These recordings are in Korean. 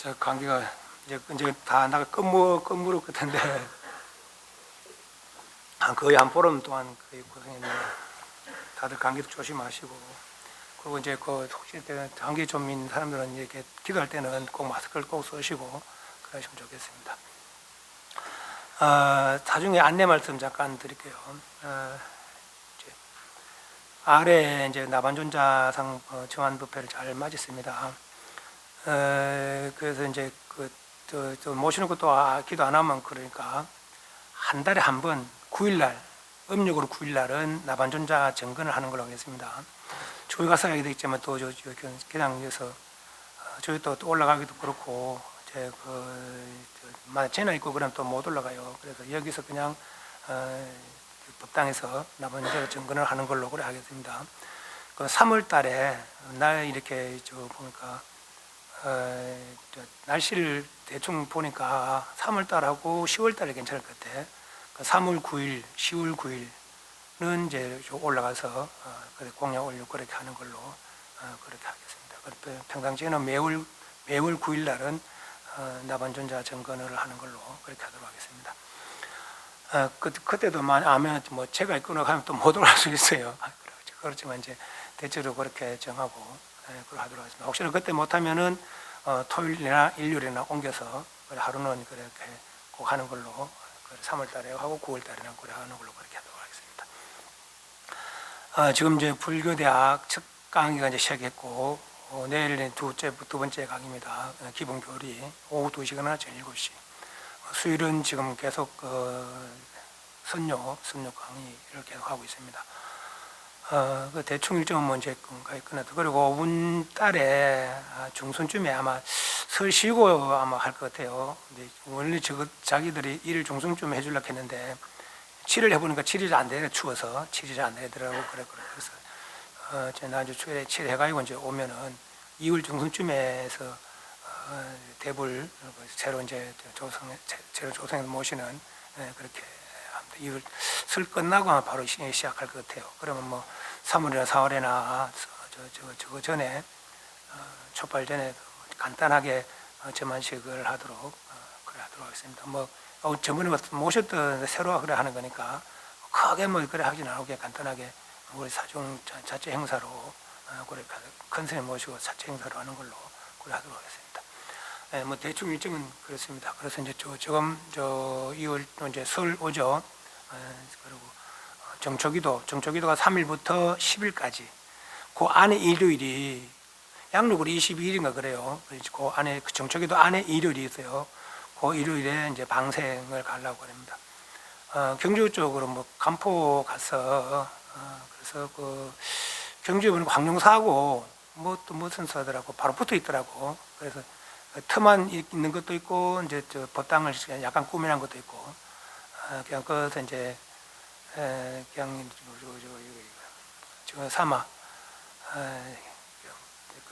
저 감기가 이제 다 나가 끝무릎 끝인데 거의 한 보름 동안 거의 고생했네요. 다들 감기도 조심하시고, 그리고 이제 그 혹시 감기 좀 있는 사람들은 이렇게 기도할 때는 꼭 마스크를 꼭 쓰시고 그러시면 좋겠습니다. 나중에 안내 말씀 잠깐 드릴게요. 이제 아래 이제 나반존자상 정한 부패를 잘 맞았습니다. 그래서 이제 모시는 것도 기도 안 하면 그러니까 한 달에 한 번 9일날 음력으로 9일날은 나반존자 정근을 하는 걸로 하겠습니다. 저기 가서 하게 되겠지만 또 그냥 여기서 저기 또 올라가기도 그렇고 제 재나 있고 그러면 또 못 올라가요. 그래서 여기서 그냥 법당에서 나반존자 정근을 하는 걸로 그래 하겠습니다. 그 3월달에 날 이렇게 보니까 날씨를 대충 보니까 3월달하고 10월달에 괜찮을 것 같아. 3월 9일, 10월 9일은 이제 올라가서 공양 올리고 그렇게 하는 걸로 그렇게 하겠습니다. 평상시에는 매월 9일 날은 나반존자 정건을 하는 걸로 그렇게 하도록 하겠습니다. 그때도 아면 뭐 제가 끊어가면 또 못 올라갈 수 있어요. 그렇지만 이제 대체로 그렇게 정하고 그걸 하도록 하겠습니다. 혹시나 그때 못하면은 토요일이나 일요일이나 옮겨서 하루는 그렇게 꼭 하는 걸로 3월달에 하고 9월달에는 그래 하는 걸로 그렇게 하도록 하겠습니다. 지금 이제 불교대학 첫 강의가 이제 시작했고 내일은 두 번째 강의입니다. 기본 교리 오후 2시거나 저녁 7시. 수요일은 지금 계속 선료 강의를 계속 하고 있습니다. 대충 일정은 뭐 이제 끝났다. 그리고 5분 달에 중순쯤에 아마 설 쉬고 아마 할 것 같아요. 근데 원래 자기들이 일을 중순쯤에 해주려고 했는데 7일 해보니까 7일이 안 되네. 추워서 7일이 안 되더라고. 그래서 지난주 7일 해가지고 이제 오면은 2월 중순쯤에서 대불 새로 이제 조성해서 모시는 그렇게 합니다. 2월 설 끝나고 아마 바로 시작할 것 같아요. 그러면 뭐 3월이나 4월이나 저거 전에 촛발 전에 간단하게 점안식을 하도록 하겠습니다. 뭐 저번에 모셨던 새로 그래 하는 거니까 크게 뭐 그래 하진 않고 그냥 간단하게 우리 사중 자체 행사로 그래 큰 스님 모시고 자체 행사로 하는 걸로 그래 하도록 하겠습니다. 뭐 대충 일정은 그렇습니다. 그래서 이제 지금 2월 이제 설 오죠. 그리고 정초기도가 3일부터 10일까지 그 안에 일요일이 양력으로 22일인가 그래요. 그 안에 정초기도 안에 일요일이 있어요. 그 일요일에 이제 방생을 가려고 합니다. 경주 쪽으로 뭐 간포 가서 그래서 그 경주에 보니까 황룡사하고 뭐 또 무슨 사더라고 바로 붙어 있더라고. 그래서 터만 있는 것도 있고 이제 법당을 약간 꾸며놓은 것도 있고 그냥 거기서 이제 그냥 저 삼아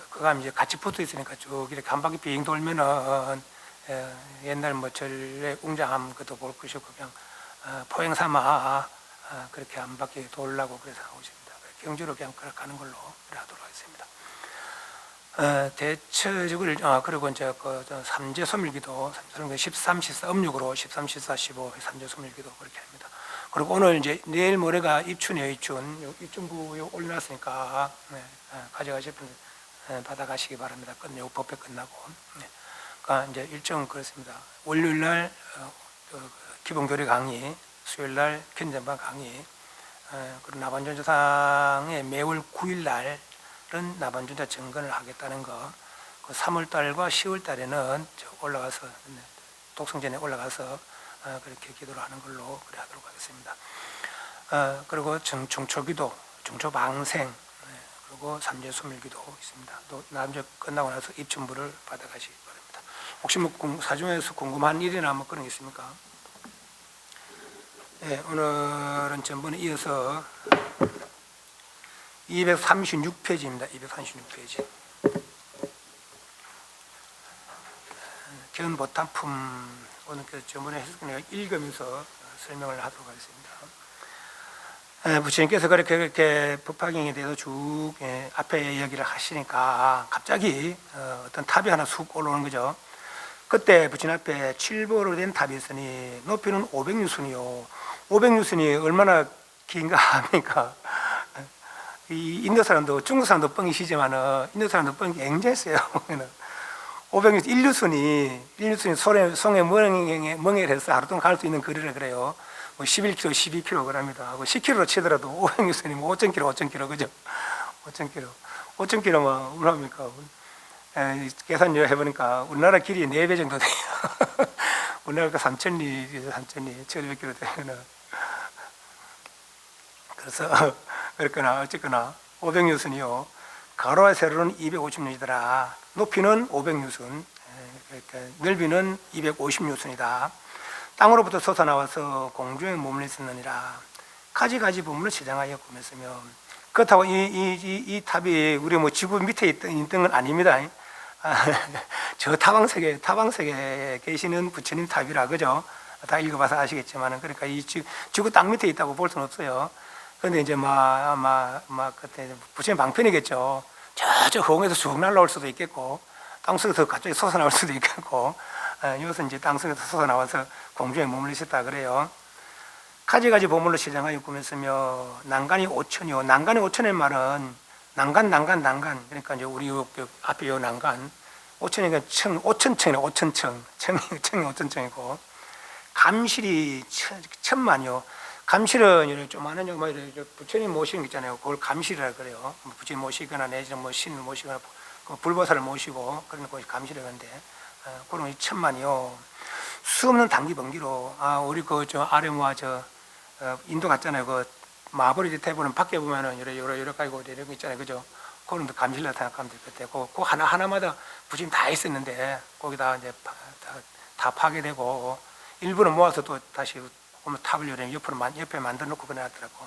그가 이제 같이 붙어 있으니까 쭉 이렇게 한 바퀴 빙 돌면은 옛날 뭐 전래 웅장함 것도 볼 것이고 그냥 포행 삼아 그렇게 한 바퀴 돌라고 그래서 하고 있습니다. 경주로 그냥 그렇게 가는 걸로 하도록 하겠습니다. 대체적으로 그리고 이제 그 삼재 소멸기도 13, 14 음력으로 13, 14, 15 삼재 소멸기도 그렇게 합니다. 그리고 오늘 이제 내일 모레가 입춘이에요. 입춘부 올려놨으니까 가져가실 분 받아가시기 바랍니다. 끝내고 법회 끝나고. 그러니까 이제 일정 그렇습니다. 월요일날 기본교리 강의, 수요일날 견전반 강의, 그리고 나반존자상의 매월 9일날은 나반존자 정건을 하겠다는 거. 그 3월달과 10월달에는 올라가서 독성전에 올라가서 그렇게 기도를 하는 걸로 그래 하도록 하겠습니다. 그리고 정초기도, 정초방생, 그리고 삼재소멸기도 있습니다. 또 남주 끝나고 나서 입춘부를 받아가시기 바랍니다. 혹시 뭐 사중에서 궁금한 일이나 뭐 그런 게 있습니까? 네, 오늘은 전번에 이어서 236페이지입니다. 236페이지. 견보탄품 오늘 저번에 해석을 읽으면서 설명을 하도록 하겠습니다. 부처님께서 그렇게 법화경에 대해서 쭉 앞에 이야기를 하시니까 갑자기 어떤 탑이 하나 쑥 올라오는 거죠. 그때 부친 앞에 7보로 된 탑이 있으니 높이는 500유순이요. 500유순이 얼마나 긴가 합니까? 이 인도 사람도 중국 사람도 뻥이 시지만은 인도 사람도 뻥이 굉장히 세요. 500유순, 1유순이 손에 멍에를 해서 하루 동안 갈 수 있는 거리를 그래요. 뭐 11km, 12km입니다. 하고 10km로 치더라도 500유순이 뭐 5,000km, 5,000km, 그죠? 5,000km. 5,000km면 얼마입니까? 계산 해보니까 우리나라 길이 4배 정도 돼요. 우리나라가 3,000리, 1,200km 되면은. 그래서, 그렇거나, 어쨌거나, 500유순이요. 가로와 세로는 250유순이더라. 높이는 500유순, 넓이는 250유순이다. 땅으로부터 솟아나와서 공중에 머물러 있었느니라. 가지가지 보물을 시장하여 꾸몄으며, 그렇다고 이 탑이 우리 뭐 지구 밑에 있던 건 아닙니다. 저 타방색에 계시는 부처님 탑이라, 그죠? 다 읽어봐서 아시겠지만은, 그러니까 이 지구 땅 밑에 있다고 볼 수는 없어요. 그런데 이제 아마 그때 부처님 방편이겠죠. 저쪽 허공에서 쭉 날라올 수도 있겠고, 땅속에서 갑자기 솟아나올 수도 있겠고, 여기서 이제 땅속에서 솟아나와서 공중에 머물리셨다 그래요. 가지가지 보물로 시장하여 꾸몄으며 난간이 5천이요. 난간이 5천의 말은 난간. 그러니까 이제 우리 앞에 요 난간 5천이니까 5천층이네. 5천층. 청이 5천층이고 감실이 1,000만이요. 감실은 조그마한 부처님 모시는 게 있잖아요. 그걸 감실이라 그래요. 부처님 모시거나 내지는 뭐 신을 모시거나 불보살을 모시고 그런 것이 감실을 하는데 그런 1,000만이요. 수없는 단기 번기로 우리 저 아레모아 인도 갔잖아요. 그 마버리지 태보는 밖에 보면은 여러 가지고 이런 거 있잖아요. 그죠? 그런 데 감실라 생각하면 될 것 같아요. 그 하나마다 부처님 다 있었는데 거기다 이제 다 파괴되고 일부는 모아서 또 다시 탑을 옆에 만들어 놓고 그래놨더라고.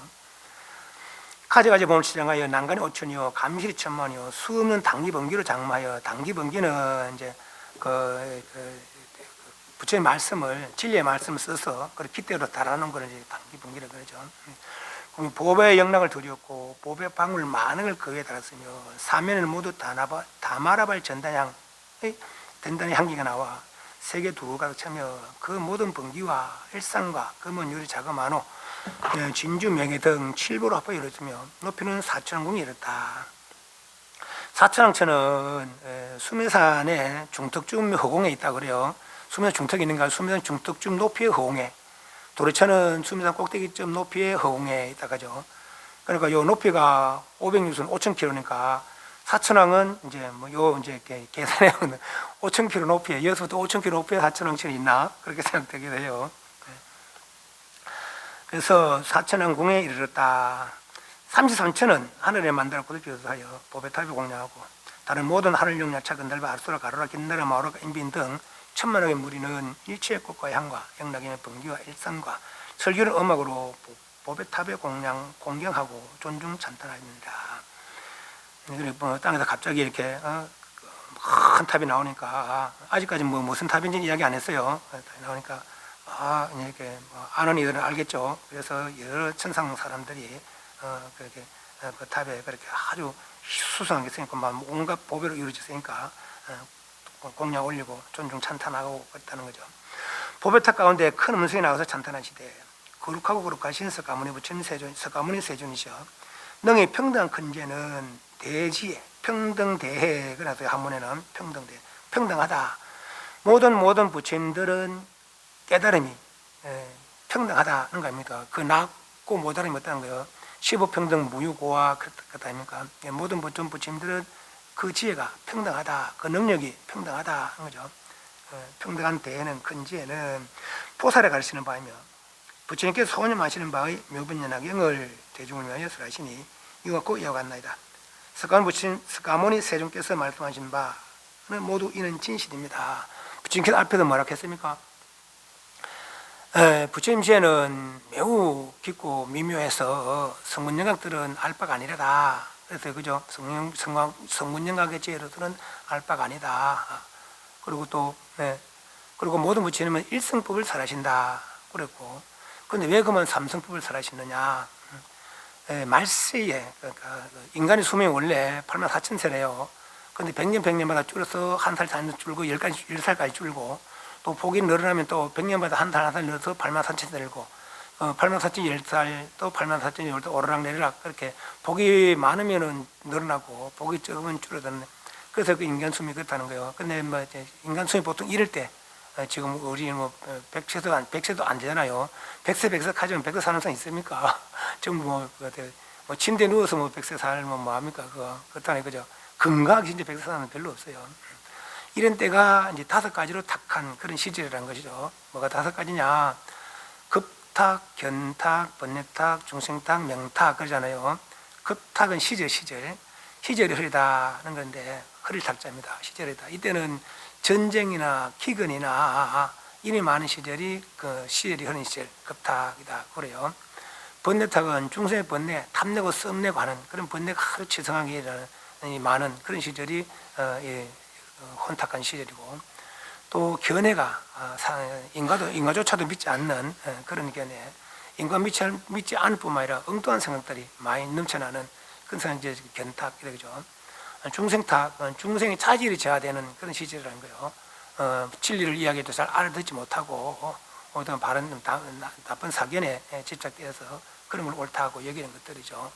가지가지 보물 시장하여 난간이 5천이요. 감실이 1,000만이요. 수없는 단기 번기로 장마하여. 단기 번기는 이제 부처의 말씀을, 진리의 말씀을 써서 그 깃대로 달아놓은 거를 이제 단기 번기라 그러죠. 보배의 영락을 드렸고 보배 방울 많은 그 위에 달았으며 사면을 모두 다 말아발 전단향 된단의 향기가 나와 세계 두루가 차며 그 모든 번기와 일상과 금은 유리 자금한호 진주 명예 등 7보로 합하여 이루어지며 높이는 4천왕궁이 이렇다. 4천왕천은 수매산의 중턱쯤 허공에 있다 그래요. 수매산 중턱이 있는가? 수매산 중턱쯤 높이의 허공에. 도래천은 수매산 꼭대기쯤 높이의 허공에 있다 가죠. 그러니까 요 높이가 500유순 5,000km니까 사천왕은 이제 이제 계산해보면 5,000km 높이에, 여기서부터 5,000km 높이에 사천왕천이 있나? 그렇게 생각되게 돼요. 그래서 사천왕궁에 이르렀다. 33천은 하늘에 만들었고 비교하여 보배탑이 공략하고 다른 모든 하늘 용량 차근 달바 아수라 가로라 긴나라 마오라가 인빈 등 1,000만억의 무리는 일체의 꽃과 향과 영락의 번기와 일상과 설교를 음악으로 보배탑에 공경하고 존중 찬탄하였느니라. 그리고 땅에서 갑자기 이렇게 큰 탑이 나오니까 아직까지 무슨 탑인지 이야기 안 했어요. 나오니까 이렇게 아는 이들은 알겠죠. 그래서 여러 천상 사람들이 그렇게 그 탑에 그렇게 아주 수상한 게 있으니까 온갖 보배로 이루어졌으니까 공양 올리고 존중 찬탄하고 그랬다는 거죠. 보배탑 가운데 큰 음성이 나와서 찬탄하시되 거룩하고 거룩하신 석가모니 부처님 석가모니 세존이셔 능히 평등한 근제는 대지에 평등대해. 그래서 한문에는 평등대 평등하다. 모든 부처님들은 깨달음이 평등하다는 겁니다. 그 낮고 못하는 게 없다는 거예요. 시보평등 무유고와 그렇다 아닙니까? 모든 부처님들은 그 지혜가 평등하다. 그 능력이 평등하다 하는 거죠. 평등한 대에는 큰 지혜는 보살에 가르치는 바이며 부처님께서 소원념하시는 바의 묘분연학영을 대중을 위하여 설하시니 이와 꼭 이와 같나이다. 석가모니 세존께서 말씀하신 바는 모두 이는 진실입니다. 부처님께서 앞에서 뭐라 했습니까? 부처님 지혜는 매우 깊고 미묘해서 성문영각들은 알 바가 아니라다. 그래서 그죠? 성문영각의 지혜로서는 알 바가 아니다. 그리고 또 그리고 모든 부처님은 일성법을 설하신다. 그랬고, 근데 왜 그만 삼성법을 설하시느냐? 말세에 그러니까 인간의 수명이 원래 84,000세래요. 근데 100년 100년마다 줄어서 한 살 단 줄고 10살까지 줄고 또 복이 늘어나면 또 100년마다 한 살 한 살 늘어서 8만 4천 늘고 8만 4천 10살 또 8만 4천 10살 오르락내리락 그렇게 복이 많으면은 늘어나고 복이 적으면 줄어드는 그래서 그 인간 수명이 그렇다는 거예요. 근데 뭐 이제 인간 수명이 보통 이럴 때 지금 우리 뭐 100세도 안 되잖아요. 100세 가지면 100세 사는 사람 있습니까? 지금 뭐 침대에 누워서 뭐 100세 살면 뭐 합니까? 그렇다니 그죠? 건강하게 진짜 100세 사는 별로 없어요. 이런 때가 이제 5가지로 탁한 그런 시절이라는 것이죠. 뭐가 5가지냐? 급탁, 견탁, 번뇌탁, 중생탁, 명탁 그러잖아요. 급탁은 시절이 흐리다는 건데 흐릴 탁자입니다. 시절이다. 이때는 전쟁이나 기근이나 일이 많은 시절이 그 시절이 흐린 시절 급탁이다 그래요. 번뇌탁은 중생의 번뇌, 탐내고 썸내고 하는 그런 번뇌가 하루 치성하게 많은 그런 시절이 혼탁한 시절이고, 또 견해가 인가조차도 믿지 않는 그런 견해, 인간 믿지 않을 뿐만 아니라 엉뚱한 생각들이 많이 넘쳐나는 그런 생각이 견탁 이러죠. 중생탁, 중생의 차질이 제한되는 그런 시절이라는 거예요. 진리를 이야기해도 잘 알아듣지 못하고 어떤 바른 나쁜 사견에 집착되어서 그런 걸 옳다고 여기는 것들이죠.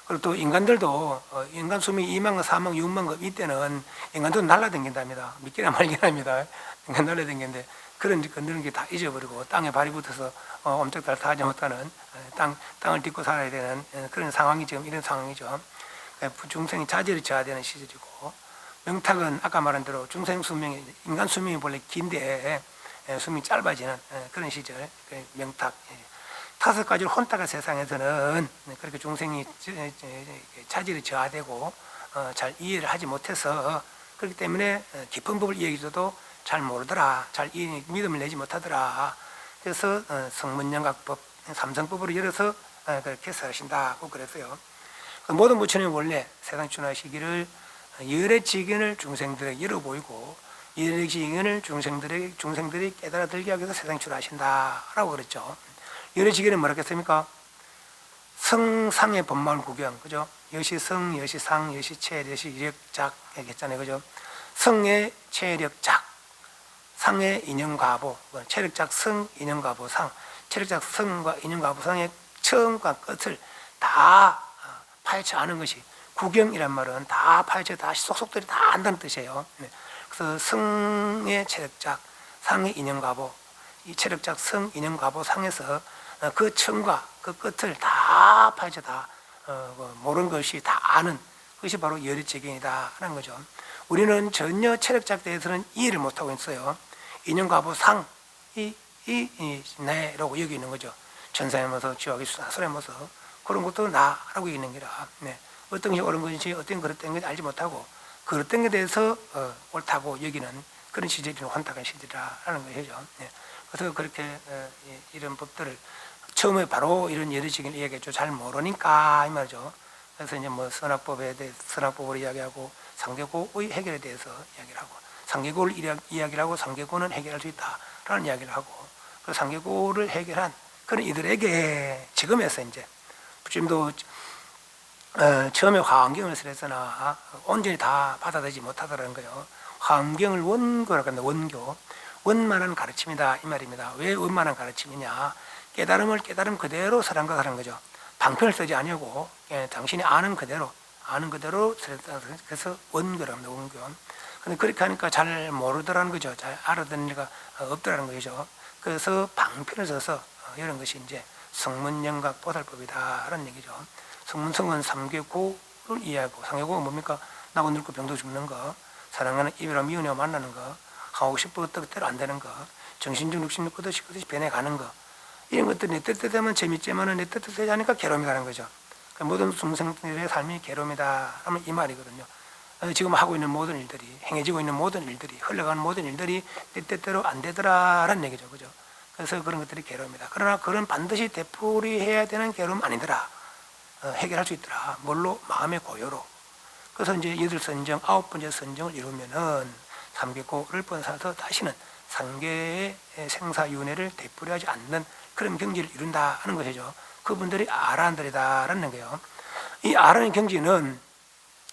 그리고 또 인간들도 인간 수명이 2만급, 4만급, 6만급 이때는 인간도 날라다닌답니다. 믿기나 말기나 합니다. 인간 날라다니는데 그런 게 다 잊어버리고 땅에 발이 붙어서 엄청날 다 하지 못하는 땅을 딛고 살아야 되는 그런 상황이 지금 이런 상황이죠. 중생이 자질이 저하되는 시절이고, 명탁은 아까 말한 대로 중생 수명이 인간 수명이 원래 긴데 수명이 짧아지는 그런 시절 명탁. 5가지를 혼탁한 세상에서는 그렇게 중생이 자질이 저하되고 잘 이해를 하지 못해서 그렇기 때문에 깊은 법을 이야기해줘도 잘 모르더라, 잘 믿음을 내지 못하더라. 그래서 성문영각법, 삼성법으로 열어서 그렇게 살으신다고 그랬어요. 모든 부처님이 원래 세상 출하시기를 열의 지견을 중생들에게 열어 보이고 열의 지견을 중생들이 깨달아 들게 하기 위해서 세상 출하신다라고 그랬죠. 열의 지견은 뭐라 했습니까? 성상의 법망 구경, 그죠? 여시성, 여시상, 여시체, 여시력작 얘기했잖아요, 그죠? 성의 체력작, 상의 인연과보, 체력작 성, 인연과보 상, 체력작 성과 인연과보 상의 처음과 끝을 다 파헤쳐 아는 것이, 구경이란 말은 다 파헤쳐 다 속속들이 다 안다는 뜻이에요. 그래서 성의 체력작, 상의 인연과보, 이 체력작 성, 인연과보 상에서 그 처음과 그 끝을 다 파헤쳐 다 모르는 것이 다 아는 것이 바로 열의지견이다라는 거죠. 우리는 전혀 체력작 대해서는 이해를 못하고 있어요. 인연과보 상, 내라고 여기 있는 거죠. 천상의 모습, 지옥의 사설의 모습, 그런 것도 나라고 있는 게라. 어떤 것이 옳은 것인지 어떤 그릇된 것인지 알지 못하고 그릇된 것에 대해서 옳다고 여기는 그런 시절이 혼탁한 시절이라는 것이죠. 그래서 그렇게 이런 법들을 처음에 바로 이런 열의지견을 이야기했죠. 잘 모르니까 이 말이죠. 그래서 이제 뭐 선악법에 대해 선악법을 이야기하고 상계고의 해결에 대해서 이야기를 하고, 상계고를 이야기를 하고 상계고는 해결할 수 있다라는 이야기를 하고, 그 상계고를 해결한 그런 이들에게 지금에서 이제 부처님도 처음에 화엄경을 설했으나 온전히 다 받아들이지 못하더라는 거예요. 화엄경을 원고라고 합니다. 원교, 원만한 가르침이다 이 말입니다. 왜 원만한 가르침이냐? 깨달음 그대로 설한 거죠. 방편을 쓰지 아니고 당신이 아는 그대로 그래서 원교라고 합니다. 원교. 근데 그렇게 하니까 잘 모르더라는 거죠. 잘 알아듣는 리가 없더라는 거죠. 그래서 방편을 써서 이런 것이 이제 성문영각 보살법이다라는 얘기죠. 성문성은 삼계고를 이해하고, 삼계고가 뭡니까? 나고 늙고 병도 죽는 거, 사랑하는 이별과 미운이와 만나는 거, 하고 싶은 것도 그대로 안 되는 거, 정신적 육신적 끝없이 변해가는 거, 이런 것들이 내 뜻대로면 재밌지만은 내 뜻대로 되지 않으니까 괴로움이라는 거죠. 그러니까 모든 중생들의 삶이 괴로움이다 하면 이 말이거든요. 지금 하고 있는 모든 일들이, 행해지고 있는 모든 일들이, 흘러가는 모든 일들이 내 뜻대로 안 되더라라는 얘기죠. 그죠? 그래서 그런 것들이 괴로움이다. 그러나 그런 반드시 되풀이해야 되는 괴로움 아니더라. 해결할 수 있더라. 뭘로? 마음의 고요로. 그래서 이제 8선정, 9번째 선정을 이루면은 삼계고를 번사서 다시는 상계의 생사윤회를 되풀이하지 않는 그런 경지를 이룬다 하는 것이죠. 그분들이 아라한들이다라는 거예요. 이 아라는 경지는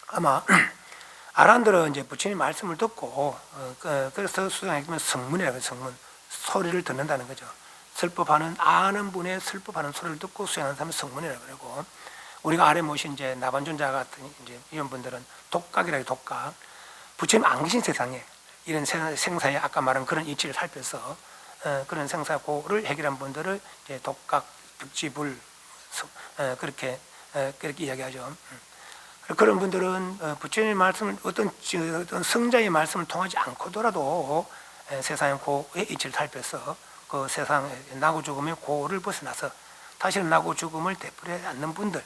아마 아란들은 이제 부처님 말씀을 듣고 그래서 수양하면 성문이라고 성문, 소리를 듣는다는 거죠. 설법하는 아는 분의 설법하는 소리를 듣고 수양하는 사람은 성문이라고 그러고, 우리가 아래 모신 이제 나반존자 같은 이제 이런 분들은 독각이라고 독각, 부처님 안 계신 세상에 이런 생사에 아까 말한 그런 이치를 살펴서 그런 생사고를 해결한 분들을 이제 독각, 벽지불 그렇게 이야기하죠. 그런 분들은 부처님의 말씀을 어떤 성자의 말씀을 통하지 않고더라도 세상의 고의 이치를 살펴서 그 세상의 나고 죽음의 고를 벗어나서 다시는 나고 죽음을 되풀이하지 않는 분들,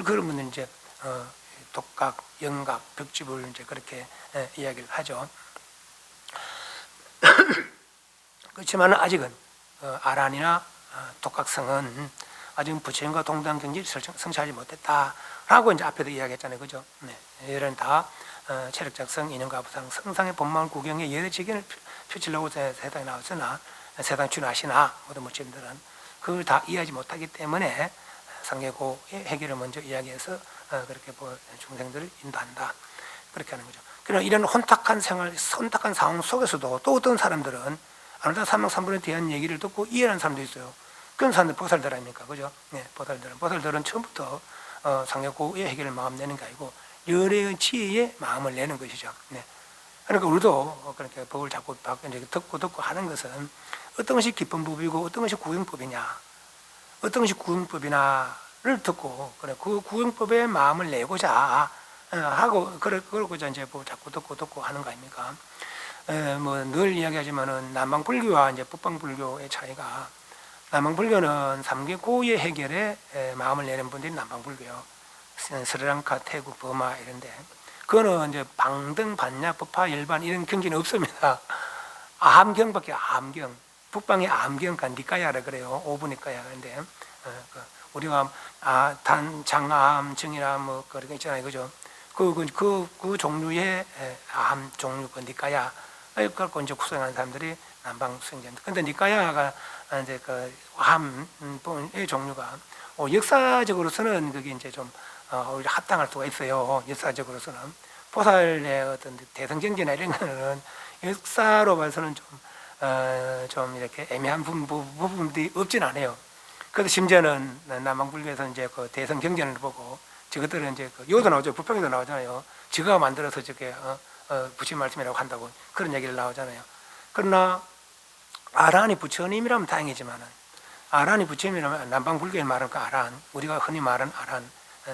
그런 분들 이제 독각, 영각, 벽지불 이제 그렇게 이야기를 하죠. 그렇지만 아직은 아란이나 독각성은 아직은 부처님과 동등한 경지를 성취하지 못했다라고 이제 앞에도 이야기했잖아요, 그죠? 네, 이런 다 체력작성, 인연과 부상, 성상의 본망 구경의 여러 지경을 펼치려고 세상에 나왔으나 세상 주나시나 모든 부처님들은 그걸 다 이해하지 못하기 때문에 상계고의 해결을 먼저 이야기해서 그렇게 중생들을 인도한다, 그렇게 하는 거죠. 그러나 이런 혼탁한 생활, 혼탁한 상황 속에서도 또 어떤 사람들은 아르다 삼명삼불에 대한 얘기를 듣고 이해하는 사람도 있어요. 그런 사람들 보살들 아닙니까, 그죠? 네, 보살들은 처음부터 상계고의 해결을 마음 내는 게 아니고 열의 지혜의 마음을 내는 것이죠. 네. 그러니까 우리도 그렇게 법을 자꾸 이제 듣고 하는 것은 어떤 것이 기법법이고 어떤 것이 구경법이냐, 어떤 것이 구경법이나를 듣고 그래 그 구경법에 마음을 내고자 하고 그러고자 이제 뭐 자꾸 듣고 하는 거 아닙니까? 뭐 늘 이야기하지만은 남방불교와 이제 북방불교의 차이가, 남방불교는 삼계고의 해결에 마음을 내는 분들이 남방불교요. 스리랑카, 태국, 버마 이런데, 그거는 이제 방등, 반야, 법화, 열반 이런 경지는 없습니다. 암경밖에, 암경. 북방의 암경가 니까야라 그래요. 오분니까야. 그런데 우리가 단, 장암, 정이나 뭐 그런 거 있잖아요, 그죠? 그 종류의 암 종류 그 니까야. 그걸 이제 구성하는 사람들이 남방 수행자입니다. 근데 니까야가 이제 그 암의 종류가 역사적으로서는 그게 이제 좀 오히려 합당할 수가 있어요. 역사적으로서는 보살의 어떤 대성경제나 이런 거는 역사로 봐서는 좀 이렇게 애매한 부분들이 없진 않아요. 그래서 심지어는 남방불교에서 이제 그 대성경전을 보고 저것들은 이제 요도 나오죠. 부평에도 나오잖아요. 지가 만들어서 저게 부처님 말씀이라고 한다고 그런 얘기를 나오잖아요. 그러나 아란이 부처님이라면 다행이지만은, 아란이 부처님이라면 남방불교에 말하는 그 아란, 우리가 흔히 말하는 아란,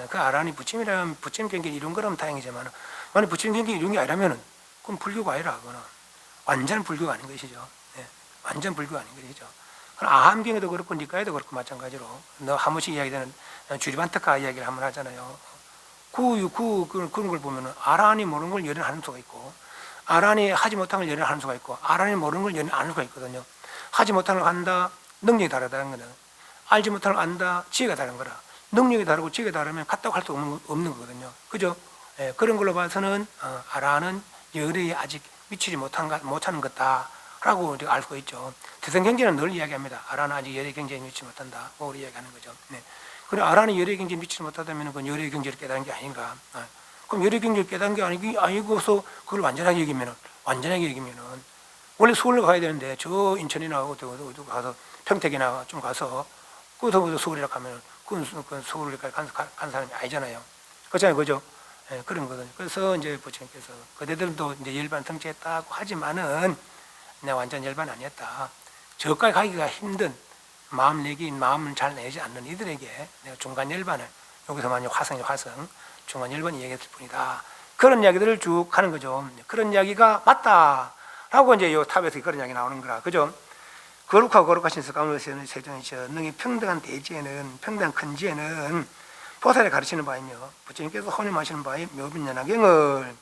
그 아란이 부처님이라면 부처님 경계를 이룬 거라면 다행이지만은, 만약 부처님 경계를 이룬 게 아니라면은 그건 불교가 아니라 그거는 완전 불교가 아닌 것이죠. 네, 완전 불교가 아닌 것이죠. 아함경에도 그렇고 니까에도 그렇고 마찬가지로 한 번씩 이야기되는 주리반특가 이야기를 한번 하잖아요. 그런 걸 보면은 아란이 모르는 걸 열연하는 수가 있고, 아란이 하지 못한 걸 열연하는 수가 있고, 아란이 모르는 걸 열연하는 수가 있거든요. 하지 못한 걸 한다, 능력이 다르다는 거는, 알지 못한 걸 안다, 지혜가 다른 거라. 능력이 다르고 지혜가 다르면 같다고 할 수 없는 거거든요. 그죠? 예, 그런 걸로 봐서는 아란은 열에 아직 미치지 못하는 것다라고 알 수가 있죠. 대성경제는 늘 이야기합니다. 아란은 아직 열의 경제에 미치지 못한다. 뭐 이야기하는 거죠. 네. 그래 아란이 열의 경제에 미치지 못하다면 그건 열의 경제를 깨달은 게 아닌가? 그럼 열의 경제를 깨달은 게 아니고서 그걸 완전하게 여기면은 원래 서울로 가야 되는데 저 인천이나 어디 가서 평택이나 좀 가서 거기서 서울이라 가면은 그건 서울까지 간 사람이 아니잖아요. 그렇잖아요, 그죠? 예, 그런 거거든요. 그래서 이제 부처님께서 그대들도 이제 열반 성취했다고 하지만은 내가 완전 열반 아니었다. 저까지 가기가 힘든 마음을 잘 내지 않는 이들에게 내가 중간 열반을, 여기서 만약 화성 중간 열반이 얘기했을 뿐이다. 그런 이야기들을 쭉 하는 거죠. 그런 이야기가 맞다라고 이제 요 탑에서 그런 이야기 나오는 거라, 그죠? 거룩하고 거룩하신 스가모니스는 세종이셔 능히 평등한 대지에는, 평등한 큰 지에는 보살이 가르치는 바이며 부처님께서 혼임하시는 바의 묘빈연화경을,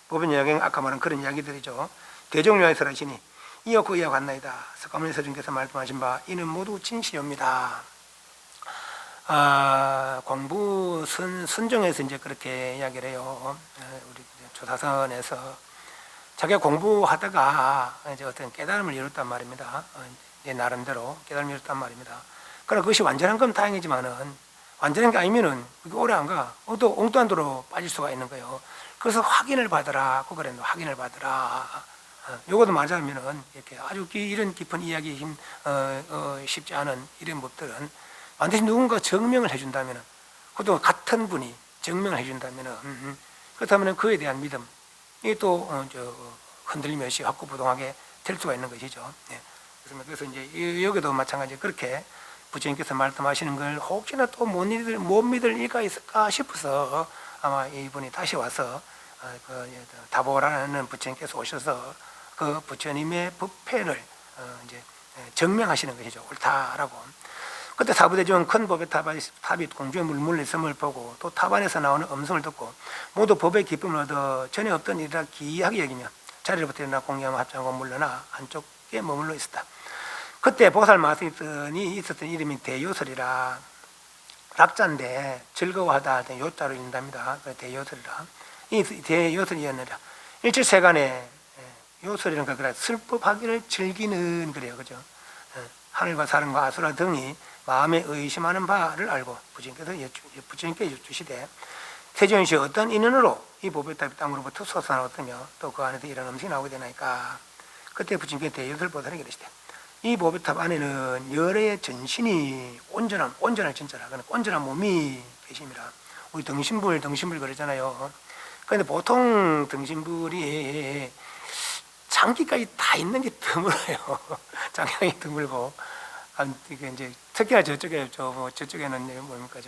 묘빈연화경 아까 말한 그런 이야기들이죠. 대종료에서 하시니 이어고 이어갔나이다. 스가모니 서중께서 말씀하신 바 이는 모두 진실입니다. 공부 선정에서 이제 그렇게 이야기를 해요. 우리 조사선에서 자기가 공부하다가 이제 어떤 깨달음을 이뤘단 말입니다. 내 나름대로 깨달음을 이뤘단 말입니다. 그러나 그것이 완전한 건 다행이지만은 완전한 게 아니면은 그게 오래 안 가. 또 엉뚱한 도로 빠질 수가 있는 거예요. 그래서 확인을 받으라. 그 그랬는데 확인을 받으라. 요것도 말하자면은 이렇게 아주 이런 깊은 이야기 쉽지 않은 이런 법들은 반드시 누군가 증명을 해준다면은, 그것도 같은 분이 증명을 해준다면은, 그렇다면은 그에 대한 믿음이 또 흔들리면서 확고부동하게 될 수가 있는 것이죠. 예. 그래서 이제 여기도 마찬가지 그렇게 부처님께서 말씀하시는 걸 혹시나 또 못 믿을 이가 있을까 싶어서 아마 이분이 다시 와서 다보라는 부처님께서 오셔서 그 부처님의 법회를 이제 증명하시는 것이죠. 옳다라고. 그때 사부대중은 큰 법의 탑이 공중에 물물러 있음을 보고 또 탑 안에서 나오는 음성을 듣고 모두 법의 기쁨을 얻어 전에 없던 일이라 기이하게 여기며 자리로부터 일어나 공양을 합장하고 물러나 안쪽에 머물러 있었다. 그때 보살 마스터니 있었던 이름이 대요설이라, 락자인데 즐거워하다 요자로 읽는답니다. 대요설이라. 이 대요설이었느라 일칠세간에 요설이라는 거 슬퍼하기를 즐기는 그래요, 그죠? 하늘과 사람과 아수라 등이 마음에 의심하는 바를 알고 부처님께 여쭈시되 태존시 어떤 인연으로 이 보배탑이 땅으로부터 솟아나왔으며 또 그 안에서 이런 음식이 나오게 되나이까. 그때 부처님께 대요설 보살에게 이르시되 이 보배탑 안에는 여러의 전신이 온전한 진짜라, 온전한 몸이 계십니다. 우리 등신불 그러잖아요. 그런데 보통 등신불이 장기까지 다 있는 게 드물어요. 장기가 드물고, 이게 이제 특히나 저쪽에는 뭡니까,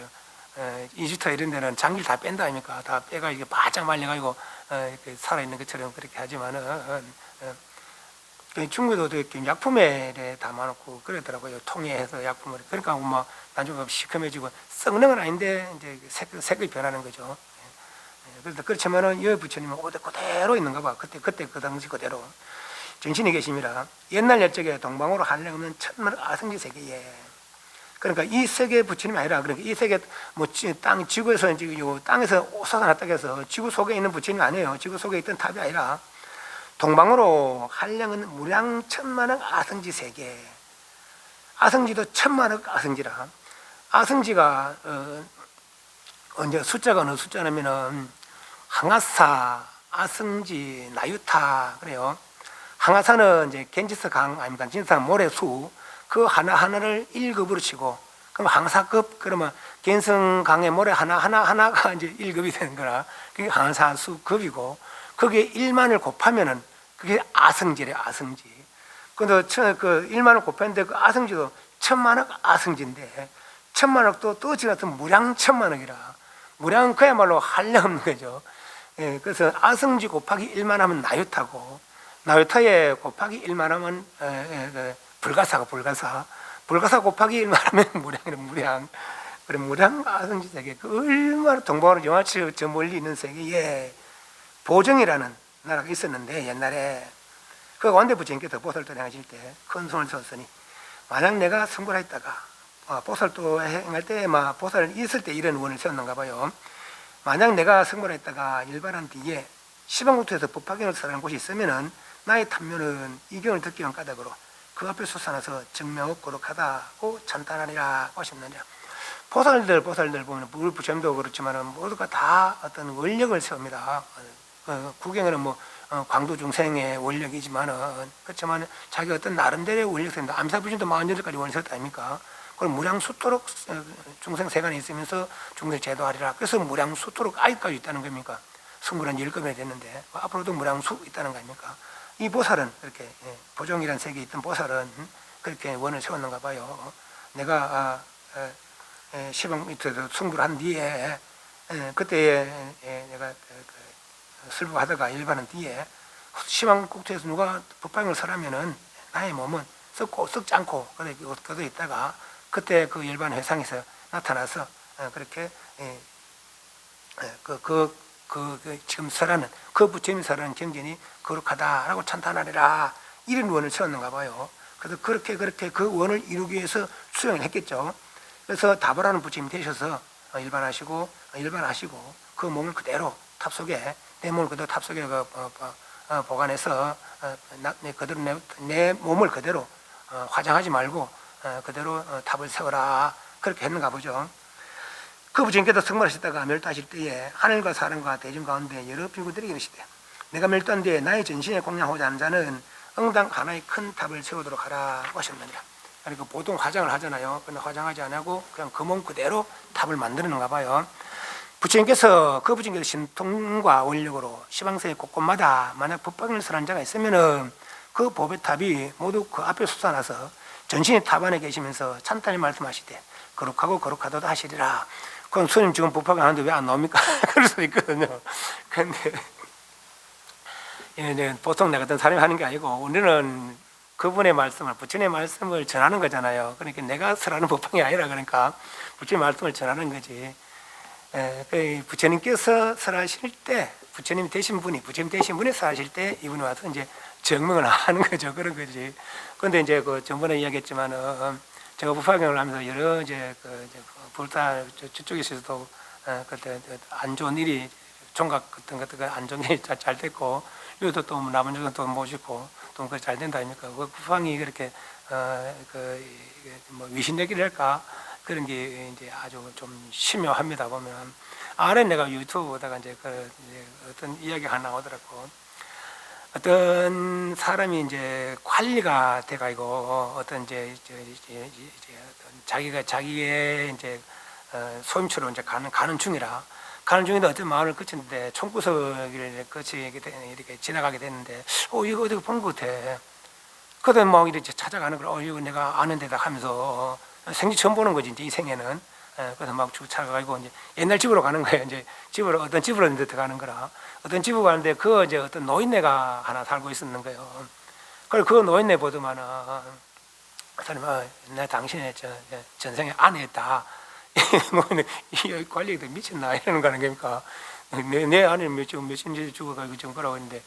이집트 이런 데는 장기를 다 뺀다 아닙니까? 다 빼가 이게 바짝 말려가지고 살아 있는 것처럼 그렇게 하지만은 중국에도 이렇게 약품에 담아놓고 그러더라고요. 통에해서 약품을. 그러니까 막 나중에 시커매지고 썩는 건 아닌데 이제 색이 변하는 거죠. 그래서 그렇지만은 여 부처님은 그대로 있는가 봐. 그때 그 당시 그대로 정신이 계십니다. 옛날 옛적에 동방으로 한량없는 천만 아성지 세계에, 그러니까 이 세계 부처님이 아니라, 그러니까 이 세계 지구에서 이제 요 땅에서 솟아났다 해서 지구 속에 있는 부처님이 아니에요. 지구 속에 있던 탑이 아니라 동방으로 한량은 무량 천만억 아성지 세계. 아성지도 천만억 아성지라. 아성지가 언제 숫자가 어느 숫자냐면은 항아사, 아성지, 나유타 그래요. 항아사는 이제 겐지스 강 아닙니까? 진상 모래수 그 하나하나를 1급으로 치고, 그럼 항사급, 그러면 겐성 강의 모래 하나가 이제 1급이 되는 거라. 그게 항사수급이고, 거기에 1만을 곱하면은 그게 아성지래, 아성지. 근데 그 1만을 곱했는데 그 아성지도 천만억 아성지인데, 천만억도 또 지금 같은 무량 천만억이라. 무량은 그야말로 한량없는 거죠. 예, 그래서 아성지 곱하기 1만 하면 나유타고, 나유타에 곱하기 1만 하면 불가사가 불가사 곱하기 1만 하면 무량. 그래, 무량 아성지 세계, 그 얼마나 동방으로 영화치 저 멀리 있는 세계에 보정이라는 나라가 있었는데, 옛날에 그 원대 부처님께서 보살도 행하실 때 큰 손을 쳤으니, 만약 내가 성불했다가 보살도 행할 때 보살 있을 때 이런 원을 세웠는가 봐요. 만약 내가 성불했다가 일반한 뒤에 시방국토에서 법화경을 설하는 곳이 있으면은 나의 탐면은 이 경을 듣기 위한 까닭으로 그 앞에 솟아나서 증명업 고독하다고 찬탄하리라고 하셨느냐. 보살들 보면 물 부처님도 그렇지만은 모두가 다 어떤 원력을 세웁니다. 구경에는 광도중생의 원력이지만은, 그렇지만 자기 어떤 나름대로의 원력을 세운다. 암사부신도 48가지 원을 세웠다 아닙니까? 그걸 무량수토록 중생 세간에 있으면서 중생 제도하리라. 그래서 무량수토록 아직까지 있다는 겁니까? 승부는 10급이 됐는데 앞으로도 무량수 있다는 거 아닙니까? 이 보살은 그렇게 보정이라는 세계에 있던 보살은 그렇게 원을 세웠는가 봐요. 내가 시방 밑에서 승부를 한 뒤에 그때 내가 슬프하다가 일반한 뒤에 시방국토에서 누가 법방을 설하면은 나의 몸은 썩지 않고 그대로 있다가 그때 그 일반 회상에서 나타나서 그렇게 지금 설하는 그 부처님이 설하는 경전이 거룩하다라고 찬탄하리라, 이런 원을 세웠는가 봐요. 그래서 그렇게 그 원을 이루기 위해서 수행을 했겠죠. 그래서 다보라는 부처님이 되셔서 일반하시고 그 몸을 그대로 탑 속에, 내 몸을 그대로 탑 속에 보관해서 내 몸을 그대로 화장하지 말고 그대로 탑을 세워라, 그렇게 했는가 보죠. 그 부처님께서 승말하셨다가 멸도하실 때에 하늘과 사람과 대중 가운데 여러 비구들이 이르시되 내가 멸도한 뒤에 나의 전신에 공양하고자 하는 자는 응당 하나의 큰 탑을 세우도록 하라고 하셨느니라. 그러니까 보통 화장을 하잖아요. 근데 화장하지 않고 그냥 그 몸 그대로 탑을 만드는가 봐요. 부처님께서 그 부처님께서 신통과 원력으로 시방세의 곳곳마다 만약 법방을 설한 자가 있으면은 그 법의 탑이 모두 그 앞에 솟아나서 전신의 탑 안에 계시면서 찬탄히 말씀하시되 거룩하고 거룩하도다 하시리라. 그럼 스님 지금 법화경 하는데 왜 안 나옵니까? 그럴 수 있거든요. 근데 보통 내 같은 사람이 하는 게 아니고 우리는 그분의 말씀을, 부처님의 말씀을 전하는 거잖아요. 그러니까 내가 설하는 법화경이 아니라 그러니까 부처님의 말씀을 전하는 거지. 부처님께서 설하실 때, 부처님 되신 분이 설하실 때 이분이 와서 이제 증명을 하는 거죠. 그런 거지. 그런데 이제 그 전번에 이야기했지만은 제가 법화경을 하면서 여러 이제 불타 저쪽에서도 그때 안 좋은 일이 종각 같은 것들 안 좋은 일이 잘 됐고 여기도 또 남은 쪽은 또 모시고 또 그 잘 된다 아닙니까? 그 법황이 그렇게 뭐 위신되기랄까 그런 게 이제 아주 좀 심묘합니다. 보면 아래 내가 유튜브에다가 이제 어떤 이야기가 하나 나오더라고. 어떤 사람이 이제 관리가 돼가지고 어떤 이제 자기가 자기의 이제 소임처로 이제 가는 중인데 어떤 마을을 거치는데 총구석을 이렇게 지나가게 됐는데 이거 어디 본 것 같아. 그러다 막 이렇게 찾아가는 걸 이거 내가 아는 데다 하면서 생지 처음 보는 거지 이제 이 생에는. 그래서 막 쭉 찾아가고 이제 옛날 집으로 가는 거예요. 이제 집으로 어떤 집으로 이제 들어가는 거라. 어떤 집으로 가는데 그 이제 어떤 노인네가 하나 살고 있었는 거예요. 그래서 그 노인네 보더만은 사람이 내 당신의 전생에 아내였다. 노인네 이 관리가 미쳤나 이러는 거 아닙니까? 내 아내는 며칠 죽어가지고 지금 그러고 있는데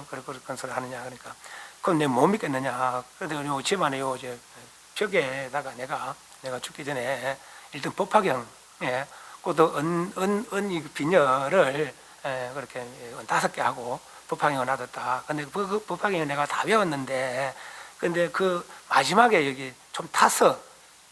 그런 소리 하느냐 그러니까 그럼 내가 못 믿겠느냐. 그런데 집안에 이제 벽에다가 내가 죽기 전에 일단 법화경, 그것도 은 비녀를 그렇게 5개 하고 법화경을 놔뒀다. 근데 그 법화경을 내가 다 외웠는데, 근데 그 마지막에 여기 좀 타서,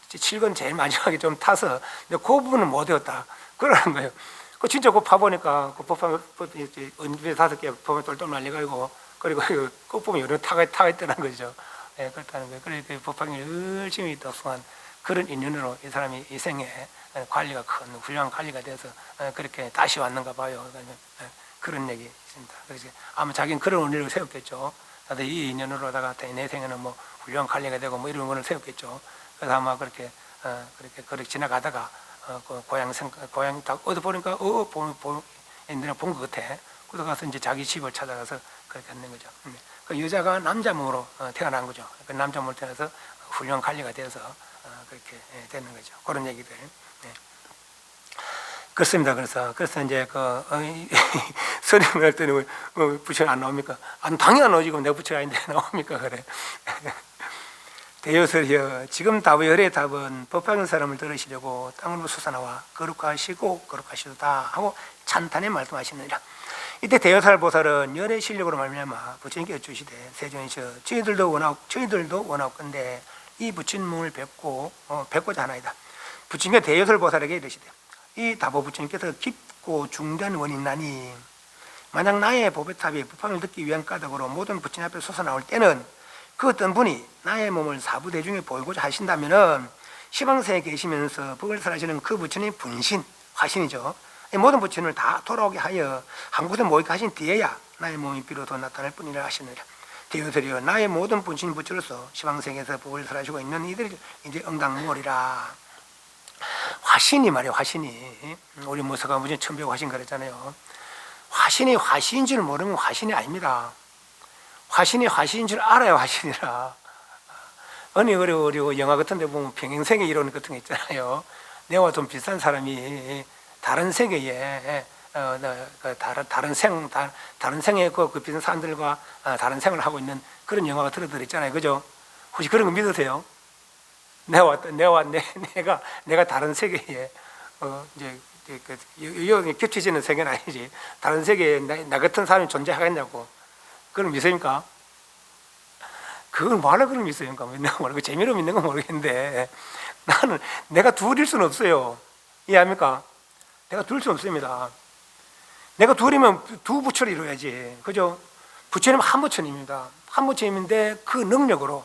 7권 제일 마지막에 좀 타서, 근데 그 부분은 못 외웠다. 그러는 거예요. 그 진짜 그 파보니까 그 법화경, 은 5개 보면 똘똘 말려가지고, 그리고 그 꽃보면 여러 타가 있더라는 거죠. 그렇다는 거예요. 그래서 법화경을 열심히 독송한 그런 인연으로 이 사람이 이 생에 관리가 큰 훌륭한 관리가 돼서 그렇게 다시 왔는가 봐요. 그런 얘기 있습니다. 그래서 아마 자기는 그런 은혜를 세웠겠죠. 나도 이 인연으로다가 내 생에는 뭐 훌륭한 관리가 되고 뭐 이런 거를 세웠겠죠. 그래서 아마 그렇게 지나가다가 고향 딱 어디 보니까 옛날에 본 것 같아. 그래서 가서 이제 자기 집을 찾아가서 그렇게 하는 거죠. 그 여자가 남자 몸으로 태어난 거죠. 그 남자 몸으로 태어나서 훌륭한 관리가 되어서 그렇게 되는 거죠. 그런 얘기들. 그렇습니다. 그래서 이제 서림을 할 때는 부처가 안 나옵니까? 당연히 안 나오지. 내가 부처가 아닌데 나옵니까? 그래. 대여설이여 지금 답의 열의 답은 법화경 사람을 들으시려고 땅으로 솟아나와 거룩하시고 거룩하시도다 하고 찬탄에 말씀하시느니라. 이때 대여살 보살은 열의 실력으로 말미암아 부처님께 여쭈시되 세존이시여 저희들도 원하건대 이 부처님을 뵙고자 하나이다. 부처님께 대여설 보살에게 이르시되 이 다보 부처님께서 깊고 중대한 원이 있나니 만약 나의 보배탑이 법화경을 듣기 위한 까닭으로 모든 부처님 앞에 솟아나올 때는 그 어떤 분이 나의 몸을 사부대중에 보이고자 하신다면은 시방세에 계시면서 법을 설하시는 그 부처님 분신, 화신이죠. 모든 부처님을 다 돌아오게 하여 한 곳에 모이게 하신 뒤에야 나의 몸이 비로소 나타날 뿐이라 하시느니라. 대여설이여 나의 모든 분신 부처로서 시방세계에서 법을 설하시고 있는 이들이 이제 응당무월이라. 화신이 말이에요. 화신이 우리 모서가 무슨 천백 화신 그랬잖아요. 화신이 화신인 줄 모르면 화신이 아닙니다. 화신이 화신인 줄 알아야 화신이라. 우리 영화 같은 데 보면 평행세계 이론 같은 거 있잖아요. 내와 좀 비슷한 사람이 다른 세계에 다른 생에 그 비슷한 사람들과 다른 생을 하고 있는 그런 영화가 들어있잖아요. 그죠? 혹시 그런 거 믿으세요? 내가 다른 세계에 이제 겹쳐지는 세계는 아니지. 다른 세계에 나 같은 사람이 존재하겠냐고. 그걸 믿습니까? 그걸 뭐하러 그걸 믿습니까? 재미로 믿는 건 모르겠는데 나는 내가 둘일 수는 없어요. 이해합니까? 내가 둘 수 없습니다. 내가 둘이면 두 부처를 이루어야지. 그죠? 부처님 한 부처님입니다. 한 부처님인데 그 능력으로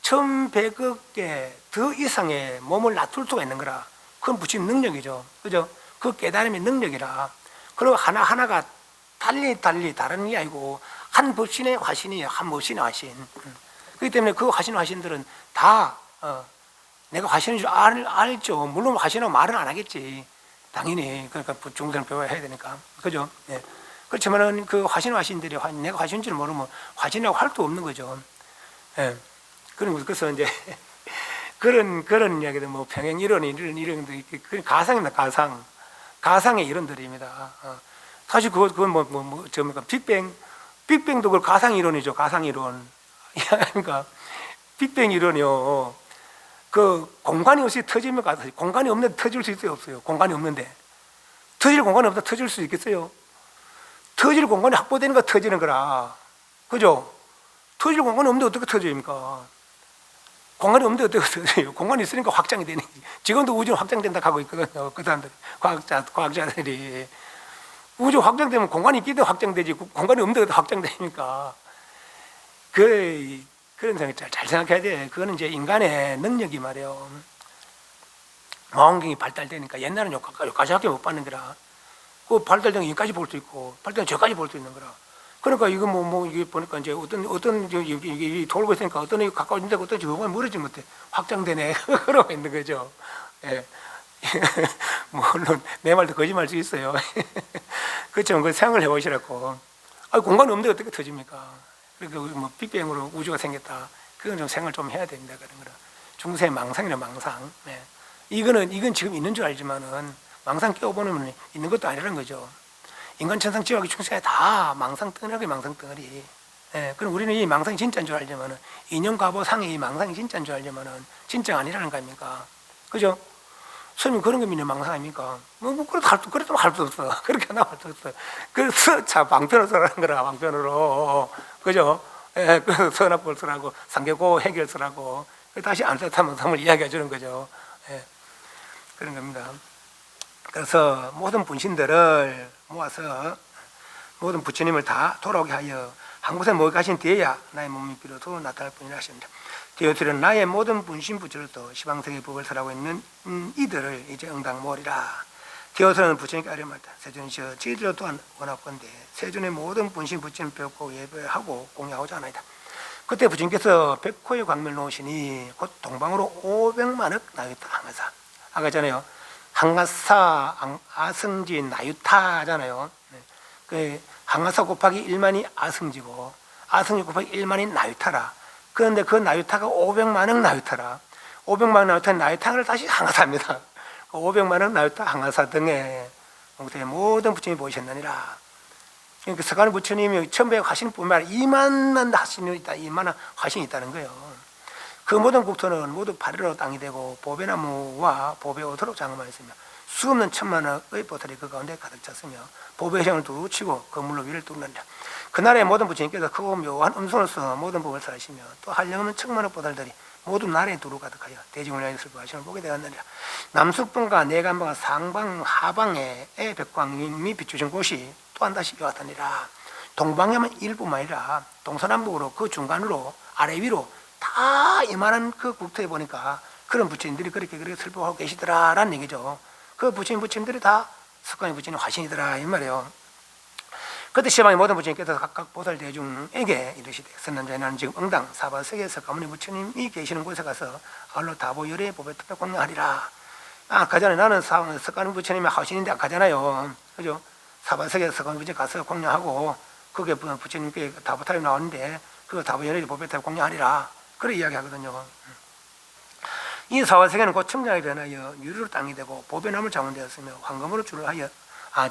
1100억 개 더 이상의 몸을 놔둘 수가 있는 거라. 그건 부처님 능력이죠. 그죠? 그 깨달음의 능력이라. 그리고 하나하나가 달리 다른 게 아니고 한 법신의 화신이에요. 한 법신의 화신. 그렇기 때문에 그 화신들은 다 내가 화신인 줄 알죠. 물론 화신하고 말은 안 하겠지. 당연히. 그러니까 중생을 배워야 되니까. 그죠? 예. 그렇지만은 그 화신들이 내가 화신인 줄 모르면 화신이라고 할 수 없는 거죠. 예. 그래서 이제 그런 이야기들 뭐 평행 이론 이런 그 가상입니다. 가상의 이론들입니다. 사실 그건 뭡니까 빅뱅도 그 가상 이론이죠. 가상 이론. 그러니까 빅뱅 이론이요. 그 공간이 없이 터집니까? 공간이 없는데 터질 수 있어요, 없어요? 공간이 없는데 터질 공간이 없다 터질 수 있겠어요? 터질 공간이 확보되는 거 터지는 거라. 그죠? 터질 공간이 없는데 어떻게 터집니까? 공간이 없는데 어떻게 터져요? 공간이 있으니까 확장이 되는 거지. 지금도 우주는 확장된다 하고 있거든요. 그 사람들, 과학자들이. 우주 확장되면 공간이 있기 때문에 확장되지, 공간이 없는데 어떻게 확장됩니까? 그런 생각 잘 생각해야 돼. 그거는 이제 인간의 능력이 말이에요. 망원경이 발달되니까 옛날에는 여기까지밖에 못 받는 거라. 그 발달된 여기까지 볼 수 있고, 발달된 저까지 볼 수 있는 거라. 그러니까 이거 이게 보니까 이제 어떤 여기 돌고 있으니까 어떤 애 가까워진데 어떤 저거만 멀어지 못해. 확장되네. 그러고 있는 거죠. 예. 물론 내 말도 거짓말 수 있어요. 그렇지만 그 생각을 해보시라고. 공간이 없는데 어떻게 터집니까? 그러니까 뭐 빅뱅으로 우주가 생겼다. 그건 좀 생각을 좀 해야 됩니다. 그런 거라. 중세의 망상이나 망상. 네. 이건 지금 있는 줄 알지만은 망상 끼워보면 있는 것도 아니라는 거죠. 인간 천상 지옥이 중세에 다 망상 덩어리, 망상 덩어리. 예, 그럼 우리는 이 망상이 진짜인 줄 알지만은 인연과보상의 이 망상이 진짜인 줄 알지만은 진짜가 아니라는 거 아닙니까? 그죠? 스님 그런 게 믿는 망상 아닙니까? 그래도 할 수 없어. 그렇게 하나 할 수 없어. 그래서 자 방편으로 쓰라는 거라, 방편으로. 그죠? 예, 그래서 선악벌 쓰라고, 상계고 해결 쓰라고. 다시 안타탐을 이야기해 주는 거죠. 예, 그런 겁니다. 그래서 모든 분신들을 모아서 모든 부처님을 다 돌아오게 하여 한 곳에 모여 가신 뒤에야 나의 몸이 비로소 나타날 뿐이라 하십니다. 디오트는 나의 모든 분신 부처로서 시방세계 법을 설하고 있는 이들을 이제 응당 모으리라. 디오트는 부처님께 아뢰말다. 세존이시여 저희들도 또한 원하건대 세존의 모든 분신 부처님 배우고 예배하고 공유하고자 하나이다. 그때 부처님께서 백호의 광명을 놓으시니 곧 동방으로 500만억 나유타 항아사. 아까 전에요. 항아사, 아승지, 나유타잖아요. 그 항아사 곱하기 1만이 아승지고 아승지 곱하기 1만이 나유타라. 그런데 그 나유타가 500만억 나유타라. 500만억 나유타 나유타를 다시 항아사입니다. 500만억 나유타 항아사 등의 모든 부처님이 보이셨느니라. 그러니까 서가는 부처님이 천백 화신 뿐만 아니라 2만한 화신이 있다. 2만한 화신이 있다는 거예요. 그 모든 국토는 모두 발효로 땅이 되고 보배나무와 보배오토로 장엄하였으며 수없는 천만의 보살이 그 가운데 가득 찼으며 보배의 형을 두루치고 그물로 위를 뚫는다. 그 나라의 모든 부처님께서 크고 묘한 음성으로서 모든 법을 설하시며 또 한량없는 천만의 보살들이 모두 나라에 두루 가득하여 대중을 위하여 슬퍼하심을 보게 되었느니라. 남수분과 내간방과 상방 하방의 백광님이 비추신 곳이 또한 다시 요하더니라. 동방야만 일뿐만 아니라 동서남북으로 그 중간으로 아래 위로 다 이만한 그 국토에 보니까 그런 부처님들이 그렇게 슬퍼하고 계시더라라는 얘기죠. 그 부처님들이 다 석가모니 부처님 화신이더라 이 말이에요. 그때 시방의 모든 부처님께서 각각 보살 대중에게 이르시되 선남자에 나는 지금 응당 사바세계 석가모니 부처님이 계시는 곳에 가서 알로 다보 열의 법에 특별 공양하리라. 아까 전에 나는 석가모니 부처님의 화신인데 가잖아요. 그죠? 사바세계 석가모니 부처님 가서 공양하고 그게 부처님께 다보탑이 나오는데 그 다보 열의 법에 특별 공양하리라. 그래 이야기하거든요. 이 사바세계는 곧 청량이 변하여 유리로 땅이 되고 보배나무로 장원되었으며 황금으로 줄을 하여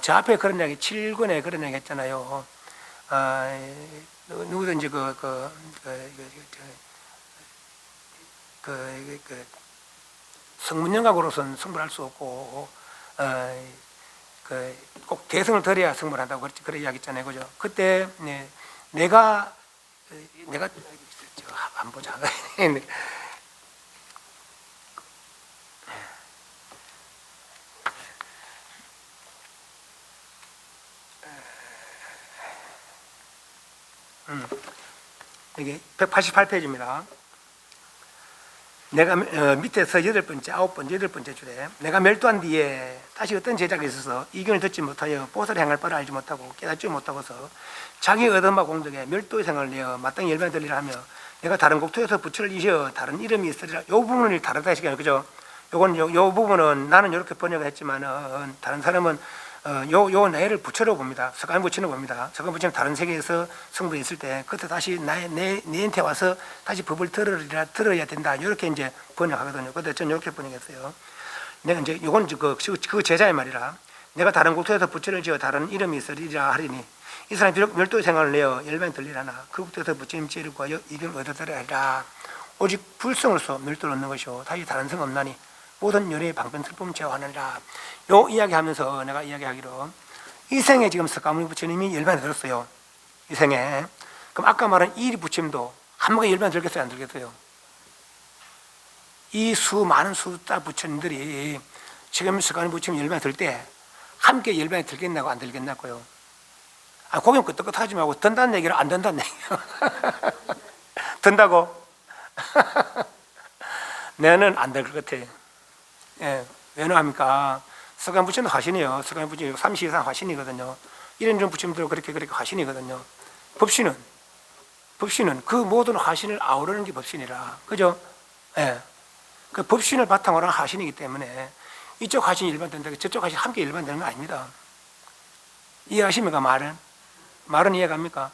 저 앞에 그런 이야기 7권에 그런 이야기 했잖아요. 누구든지 성문영각으로서는 성불할 수 없고 꼭 대성을 들여야 성불한다고 그런 이야기 있잖아요. 그죠? 그때 내가 안 보자. 여기 188페이지입니다. 내가 밑에서 8번째, 9번째, 8번째 줄에 내가 멸도한 뒤에 다시 어떤 제자가 있어서 이견을 듣지 못하여 보살의 행할 바를 알지 못하고 깨닫지 못하고서 자기 얻어마 공덕에 멸도의 생을 내어 마땅히 열반에 들리라 하며 내가 다른 국토에서 부처를 이시어 다른 이름이 있으리라. 요 부분이 다르다 시간에 그죠? 요 부분은 나는 이렇게 번역을 했지만은 다른 사람은 요 내를 부처로 봅니다. 석가모니 부처로 봅니다. 석가모니 부처는 다른 세계에서 성불이 있을 때 그때 다시 내한테 와서 다시 법을 들어야 된다. 이렇게 이제 번역하거든요. 근데 저는 이렇게 번역했어요. 내가 이제 요건 그 제자의 말이라. 내가 다른 국토에서 부처를 지어 다른 이름이 있으리라 하리니 이 사람이 비록 멸도의 생활을 내어 열반에 들리라나 그 국토에서 부처님 지혜를 이견을 얻어들어야 하리라. 오직 불성으로서 멸도를 얻는 것이요 다시 다른 성 없나니 모든 열의 방편 슬픔 제어하느니라. 요 이야기하면서 내가 이야기하기로 이 생에 지금 석가모니 부처님이 열반에 들었어요. 이 생에. 그럼 아까 말한 이 부처님도 한 번에 열반에 들겠어요, 안 들겠어요? 이 많은 수다 부처님들이 지금 석가모니 부처님 열반에 들 때 함께 열반에 들겠냐고 안 들겠냐고요? 고개는 끄떡끄떡하지 말고 든다는 얘기를 안 든다는 얘기예요. 든다고? 내는 안 될 것 같아요. 예, 왜냐합니까? 석가모니 부처는 화신이에요. 석가모니 부처는 30 이상 화신이거든요. 이런 부처님들은 그렇게 화신이거든요. 법신은 그 모든 화신을 아우르는 게 법신이라. 그죠? 예. 그 법신을 바탕으로 한 화신이기 때문에 이쪽 화신이 일반된다, 저쪽 화신이 함께 일반되는 거 아닙니다. 이해하십니까? 말은 이해갑니까?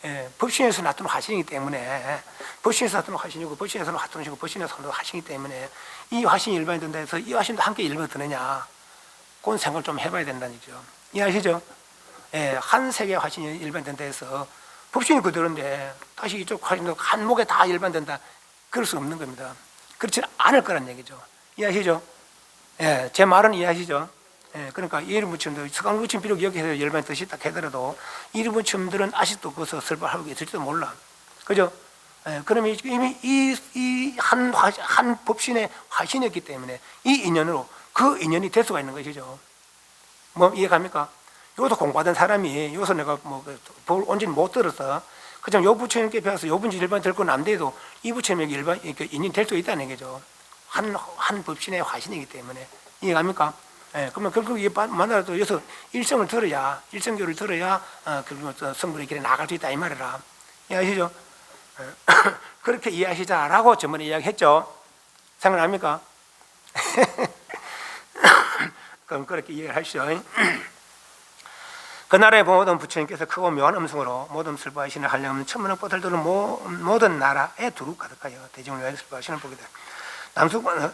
예, 법신에서 나타나는 화신이기 때문에 법신에서 나타나는 화신이고 법신에서는 화신이고 법신에서 나타나는 화신이기 때문에 이 화신이 일반이 된다 해서 이 화신도 함께 일반이 되느냐 그건 생각을 좀 해봐야 된다는 얘기죠. 이해하시죠? 예, 한 세계의 화신이 일반이 된다 해서 법신이 그대로인데 다시 이쪽 화신도 한 목에 다 일반된다 그럴 수 없는 겁니다. 그렇지 않을 거란 얘기죠. 이해하시죠? 예, 제 말은 이해하시죠? 예, 그러니까 이름 부처님들 석가모니 부처님 비록 여기서 열반의 뜻이 있다 하더라도 이름 부처님들은 아직도 거기서 설법하고 있을지도 몰라. 그죠? 예, 그러면 이미 이 한 법신의 화신이었기 때문에 이 인연으로 그 인연이 될 수가 있는 것이죠. 뭐 이해갑니까? 이것도 공부하던 사람이 여기서 내가 법을 온전히 못 들어서 그냥 요 부처님께 배워서 요 분지 일반 될 건 안 돼도 이 부처님에게 일반 인연이 될 수 있다는 얘기죠. 한 법신의 화신이기 때문에 이해갑니까? 예, 그러면 결국 이 만나도 여기서 일성을 들어야 일성교를 들어야 결국 성불의 길에 나갈 수 있다 이 말이라. 이해하시죠? 그렇게 이해하시자라고 저번에 이야기했죠. 생각납니까? 그럼 그렇게 이해를 하시죠. 그나라에 모든 부처님께서 크고 묘한 음성으로 모든 슬퍼하시는 한량없는 천문학 보살들은 모든 나라에 두루 가득하여 대중을 위하여 슬퍼하시는 보게 돼.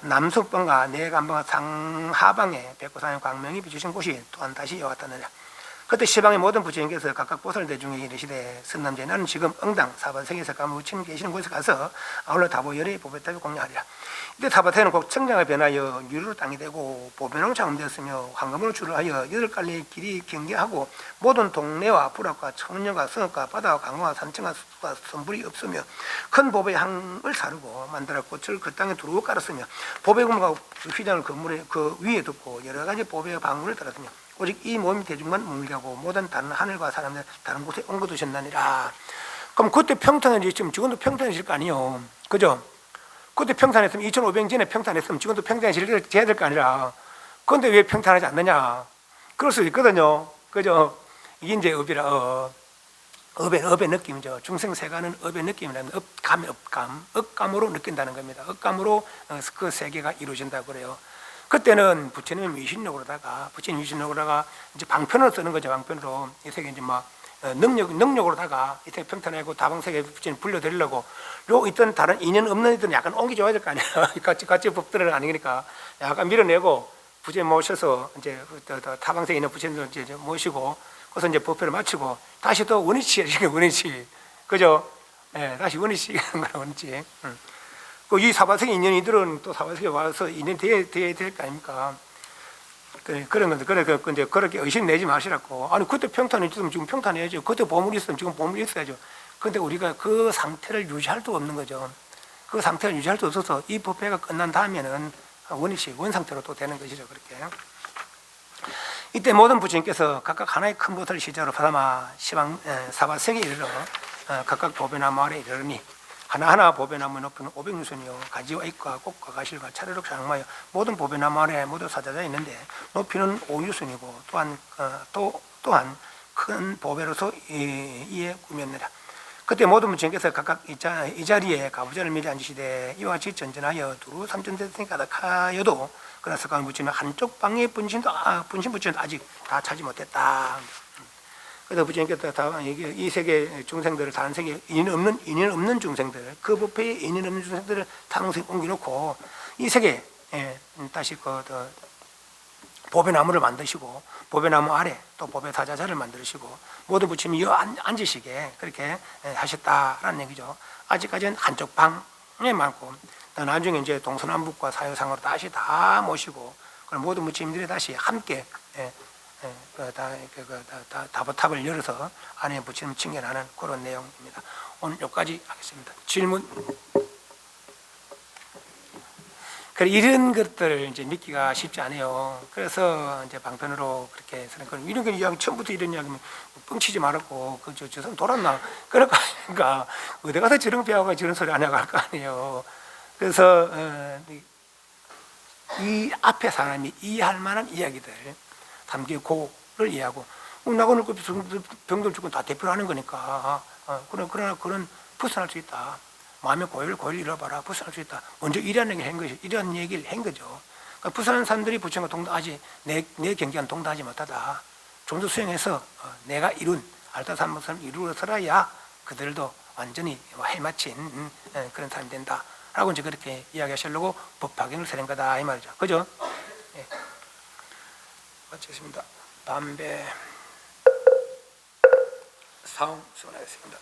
남석방과 내간방과 상하방에 백고산의 광명이 비추신 곳이 또한 다시 이와 같다느냐. 그때 시방의 모든 부처님께서 각각 보살 대중에 이르시되 선남제 나는 지금 응당 사바세계에서 가면 부처님 계시는 곳에 가서 아울러 다보 열의 보배탑을 공양하리라. 이때 타바태는 곧 청장을 변하여 유로 땅이 되고 보배로 장되었으며 황금으로 줄을 하여 8갈래 길이 경계하고 모든 동네와 부락과 청년과 성읍과 바다와 강과 산청과 숲과 선불이 없으며 큰 보배의 항을 사르고 만들어 꽃을 그 땅에 두루 깔았으며 보배금과 휘장을 건물에 그 위에 덮고 여러 가지 보배의 방울을 달았으며 오직 이 몸이 대중만 머물게 모든 다른 하늘과 사람들 다른 곳에 옮겨두셨나니라. 그럼 그때 평탄해지 지금도 평탄해질 거 아니에요. 그죠? 그때 평탄했으면 2500년에 평탄했으면 지금도 평탄해져야 될 거 아니라 그런데 왜 평탄하지 않느냐. 그럴 수 있거든요. 그죠? 이게 이제 업이라 업의 느낌이죠. 중생세가는 업의 느낌이라는 업감으로 느낀다는 겁니다. 업감으로 그 세계가 이루어진다고 그래요. 그때는 부처님의 위신력으로다가 이제 방편으로 쓰는 거죠. 방편으로 이 세계 이제 막 능력으로다가 이 세계 평탄하고 다방세계 부처님 불러드리려고 요 있던 다른 인연 없는 이들은 약간 옮겨줘야 될 거 아니야. 같이 법들은 아니니까 약간 밀어내고 부처님 모셔서 이제 다방세계 있는 부처님들 이제 모시고 그래서 이제 법회를 마치고 다시 또 원위치 그죠? 예, 다시 원위치 하는 거라 원위치. 이 사바세계 인연이들은 또 사바세계 와서 인연 돼야 될 거 아닙니까? 그런 건데, 그렇게 의심 내지 마시라고. 아니, 그때 평탄이 있으면 지금 평탄해야죠. 그때 보물이 있으면 지금 보물이 있어야죠. 근데 우리가 그 상태를 유지할 수 없는 거죠. 그 상태를 유지할 수 없어서 이 법회가 끝난 다음에는 원 상태로 또 되는 것이죠. 그렇게. 이때 모든 부처님께서 각각 하나의 큰 보살을 시작으로 받아마 사바세계에 이르러 각각 보배나무 아래 이르니 하나하나 보배나무 높이는 500유선이요 가지와 잎과 꽃과 가실과 차례록 장마여 모든 보배나무 아래 모두 사자자 있는데 높이는 5유선이고 또한 큰 보배로서 이에 꾸몄느라. 그때 모든 문친께서 각각 이 자리에 가부좌를 미리 앉으시되 이와 같이 전전하여 두루 삼천대생이 가득하여도 그러나 석강을 붙이는 한쪽 방의 분신 부처는 아직 다 차지 못했다. 그래서 부처님께서 이 세계 중생들을 다른 세계 인연 없는 중생들, 그 부패에 인연 없는 중생들을 다른 세계 옮겨놓고 이 세계에 다시 보배나무를 만드시고 보배나무 아래 또 보배사자자를 만드시고 모든 부처님이 여 앉으시게 그렇게 하셨다라는 얘기죠. 아직까지는 한쪽 방에 많고 나중에 이제 동서남북과 사유상으로 다시 다 모시고 그럼 모든 부처님들이 다시 함께 다보탑을 열어서 안에 부처님 칭견하는 그런 내용입니다. 오늘 여기까지 하겠습니다. 질문. 그래 이런 것들을 이제 믿기가 쉽지 않아요. 그래서 이제 방편으로 그렇게 해서 이런 거 이야기 처음부터 이런 이야기면 뻥치지 말았고 저 사람 돌았나 그럴 거 아닙니까? 어디 가서 저런 배우가 저런 소리 안 하고 할 거 아니에요. 그래서 이 앞에 사람이 이해할 만한 이야기들 삼계고를 이해하고 나고는 그 병들 죽고 다 대표로 하는 거니까 그러나 그런 벗어날 수 있다. 마음의 고요를 잃어봐라. 벗어날 수 있다. 먼저 이런 얘기를 한 것이 이런 얘기를 한 거죠. 그러니까 벗어난 사람들이 부처님과 동등하지 내 경계와는 동등하지 못하다. 좀 더 수행해서 내가 이룬 알타산모처럼 이루어서라야 그들도 완전히 해마친 그런 사람이 된다. 라고 이제 그렇게 이야기하시려고 법화경을 세는 거다 이 말이죠. 그죠? 예. 마치겠습니다. 담배 사용 수고하셨습니다.